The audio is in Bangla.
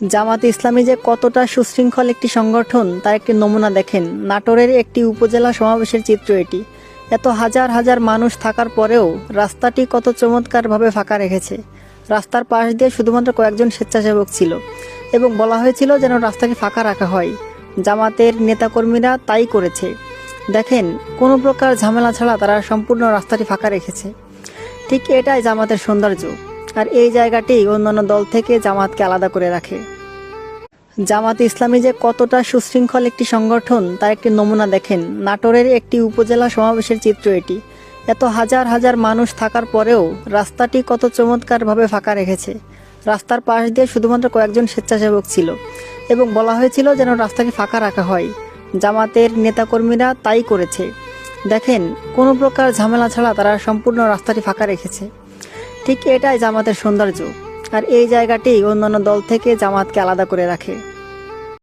জামাতে ইসলামী যে কতটা সুশৃঙ্খল একটি সংগঠন তার একটি নমুনা দেখেন। নাটোরের একটি উপজেলা সমাবেশের চিত্র এটি। এত হাজার হাজার মানুষ থাকার পরেও রাস্তাটি কত চমৎকারভাবে ফাঁকা রেখেছে। রাস্তার পাশ দিয়ে শুধুমাত্র কয়েকজন স্বেচ্ছাসেবক ছিল এবং বলা হয়েছিল যেন রাস্তাকে ফাঁকা রাখা হয়। জামাতের নেতাকর্মীরা তাই করেছে। দেখেন, কোনো প্রকার ঝামেলা ছাড়া তারা সম্পূর্ণ রাস্তাটি ফাঁকা রেখেছে। ঠিক এটাই জামাতের সৌন্দর্য, আর এই জায়গাটি অন্যান্য দল থেকে জামাতকে আলাদা করে রাখে। জামাতে ইসলামী যে কতটা সুশৃঙ্খল একটি সংগঠন তার একটি নমুনা দেখেন। নাটোরের একটি উপজেলা সমাবেশের চিত্র এটি। এত হাজার হাজার মানুষ থাকার পরেও রাস্তাটি কত চমৎকারভাবে ফাঁকা রেখেছে। রাস্তার পাশ দিয়ে শুধুমাত্র কয়েকজন স্বেচ্ছাসেবক ছিল এবং বলা হয়েছিল যেন রাস্তাকে ফাঁকা রাখা হয়। জামাতের নেতাকর্মীরা তাই করেছে। দেখেন, কোনো প্রকার ঝামেলা ছাড়া তারা সম্পূর্ণ রাস্তাটি ফাঁকা রেখেছে। ঠিক এটাই জামাতের সৌন্দর্য, আর এই জায়গাটি অন্যান্য দল থেকে জামাতকে আলাদা করে রাখে।